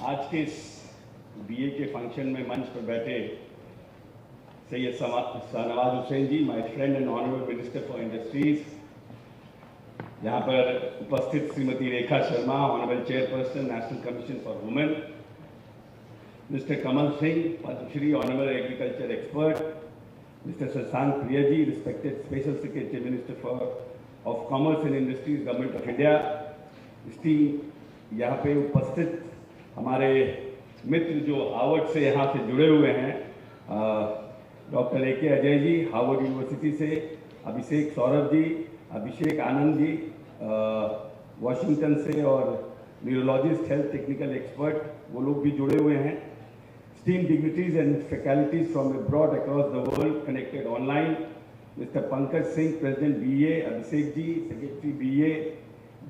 आज के इस बीए के फंक्शन में मंच पर बैठे Syed Shahnawaz Hussain ji, my friend and honourable minister for industries, यहाँ पर उपस्थित Shrimati Rekha Sharma, honourable chairperson national commission for women, mister Kamal Singh, Padmashri honourable agriculture expert, mister Shashank Priya ji, respected special secretary minister for of commerce and industries, government of India, यहाँ पे उपस्थित हमारे मित्र जो हार्वर्ड से यहाँ से जुड़े हुए हैं, doctor A.K. Ajay ji Harvard university से, अभिषेक सौरभ जी, अभिषेक आनंद जी वॉशिंगटन से, और न्यूरोलॉजिस्ट हेल्थ टेक्निकल एक्सपर्ट वो लोग भी जुड़े हुए हैं, esteemed dignitaries and faculties from abroad across the world connected online, Mr. Pankaj Singh, President BA, Abhishek ji, Secretary BA,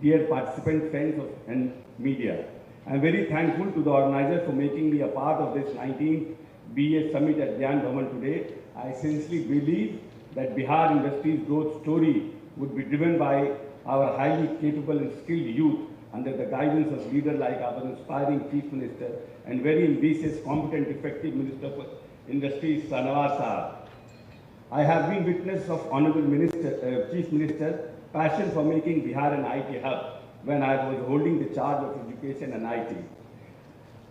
dear participants, friends and media. I am very thankful to the organizers for making me a part of this 19th BA Summit at Gyan Bhawan today. I sincerely believe that Bihar industry's growth story would be driven by our highly capable and skilled youth under the guidance of leaders like our inspiring Chief Minister and very ambitious, competent, effective Minister for Industries, Shahnawaz Sahab. I have been witness of Honorable Chief Minister's passion for making Bihar an IT hub when I was holding the charge of education and IT.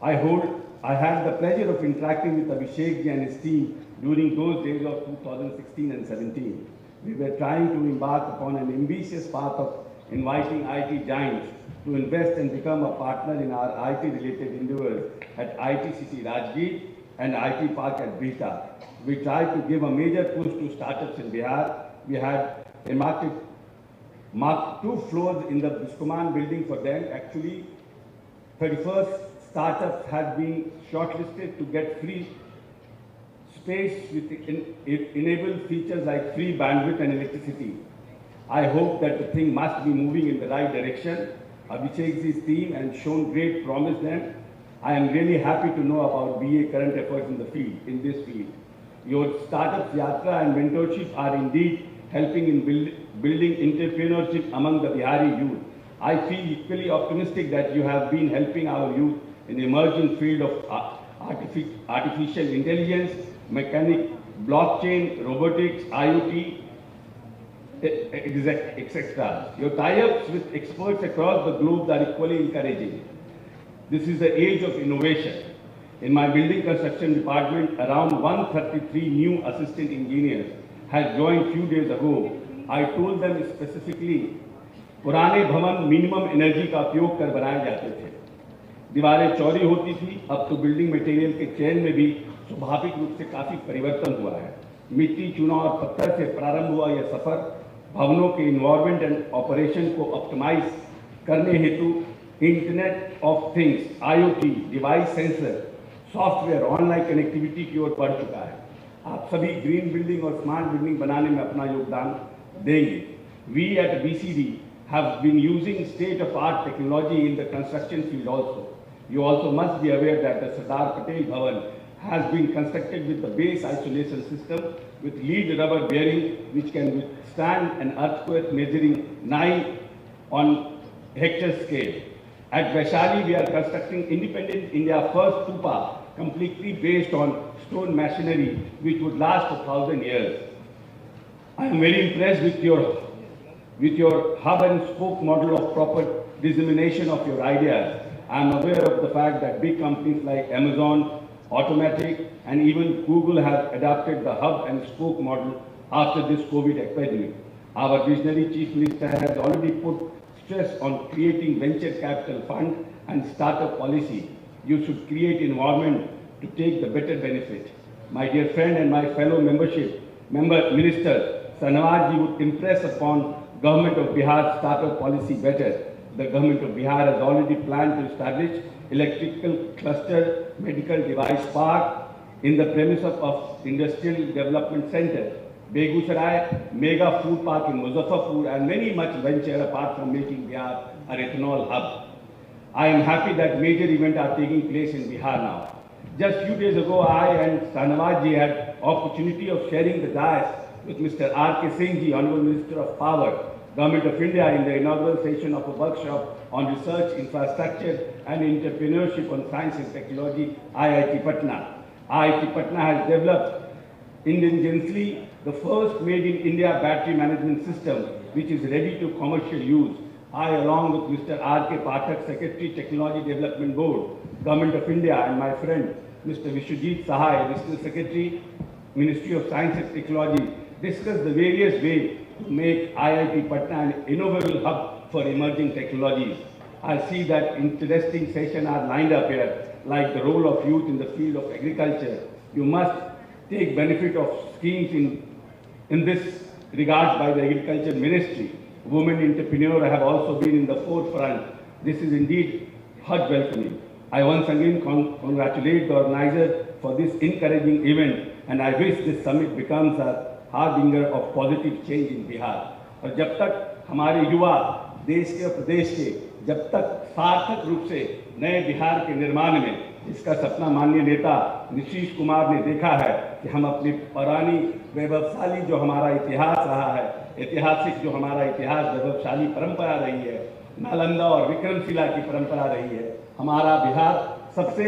I had the pleasure of interacting with Abhishek ji and his team during those days of 2016 and 17. We were trying to embark upon an ambitious path of inviting IT giants to invest and become a partner in our IT-related endeavors at IT City Rajgir and IT Park at Bihta. We tried to give a major push to startups in Bihar. We had marked 2 floors in the Biskuman building for them. Actually, 31st startups had been shortlisted to get free space with enabled features like free bandwidth and electricity. I hope that the thing must be moving in the right direction. Abhishek's team and shown great promise then. I am really happy to know about BA current efforts in this field. Your startups yatra and mentorship are indeed helping in building entrepreneurship among the Bihari youth. I feel equally optimistic that you have been helping our youth in the emerging field of artificial intelligence, mechanic, blockchain, robotics, IoT, etc. Your tie-ups with experts across the globe are equally encouraging. This is the age of innovation. In my building construction department, around 133 new assistant engineers had joined few days ago. I told them specifically, पुराने भवन minimum energy का उपयोग कर बनाए जाते थे, दीवारें चौड़ी होती थी, अब तो बिल्डिंग मटेरियल के चयन में भी स्वाभाविक रूप से काफी परिवर्तन हुआ है। मिट्टी, चूना और पत्थर से प्रारंभ हुआ यह सफर भवनों के इन्वायरमेंट एंड ऑपरेशन को ऑप्टिमाइज करने हेतु internet of things, IoT, device sensor, software, online connectivity की ओर बढ़ चुका है। आप सभी ग्रीन बिल्डिंग और स्मार्ट बिल्डिंग बनाने में अपना योगदान देंगे। We at BCD have been using state-of-art technology in the construction field also. You also must be aware that the Sardar Patel Bhawan has been constructed with the base isolation system with lead rubber bearing which can withstand an earthquake measuring 9 on hectare scale. At Vaishali, we are constructing independent India's first stupa completely based on stone masonry which would last 1,000 years. I am very impressed with your hub and spoke model of proper dissemination of your ideas. I am aware of the fact that big companies like Amazon, Automatic, and even Google have adopted the hub and spoke model after this COVID epidemic. Our visionary Chief Minister has already put stress on creating venture capital fund and startup policy. You should create environment to take the better benefit. My dear friend and my fellow minister, Shahnawaz ji would impress upon Government of Bihar startup policy better. The Government of Bihar has already planned to establish electrical cluster medical device park in the premise of Industrial Development Center, Begusarai, mega food park in Muzaffarpur, and many much venture apart from making Bihar a ethanol hub. I am happy that major events are taking place in Bihar now. Just few days ago, I and Shahnawaz ji had opportunity of sharing the dais with Mr. R.K. Singh ji, Honorable Minister of Power, Government of India in the inaugural session of a workshop on research, infrastructure and entrepreneurship on science and technology, IIT Patna. IIT Patna has developed indigenously the first made in India battery management system which is ready to commercial use. I, along with Mr. R.K. Pathak, Secretary, Technology Development Board, Government of India, and my friend Mr. Vishwajit Sahai, Additional Secretary, Ministry of Science and Technology, discussed the various ways to make IIT Patna an innovative hub for emerging technologies. I see that interesting sessions are lined up here, like the role of youth in the field of agriculture. You must take benefit of schemes in this regard by the Agriculture Ministry. Women entrepreneurs have also been in the forefront. This is indeed heart welcoming. I once again congratulate the organizer for this encouraging event, and I wish this summit becomes a harbinger of positive change in Bihar. और जब तक हमारे युवा देश के और प्रदेश के जब तक सार्थक रूप से नए बिहार के निर्माण में, इसका सपना माननीय नेता नीतीश कुमार ने देखा है कि हम अपनी पुरानी वैभवशाली जो हमारा इतिहास रहा है, ऐतिहासिक जो हमारा इतिहास वैभवशाली परंपरा रही है, नालंदा और विक्रमशिला की परंपरा रही है, हमारा बिहार सबसे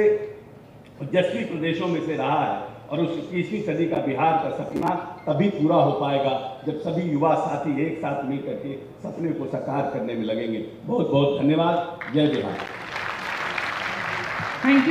यशस्वी प्रदेशों में से रहा है और उस 21वीं सदी का बिहार का सपना तभी पूरा हो पाएगा जब सभी युवा साथी एक साथ मिलकर के सपने को साकार करने में लगेंगे। बहुत बहुत धन्यवाद। जय बिहार। Thank you.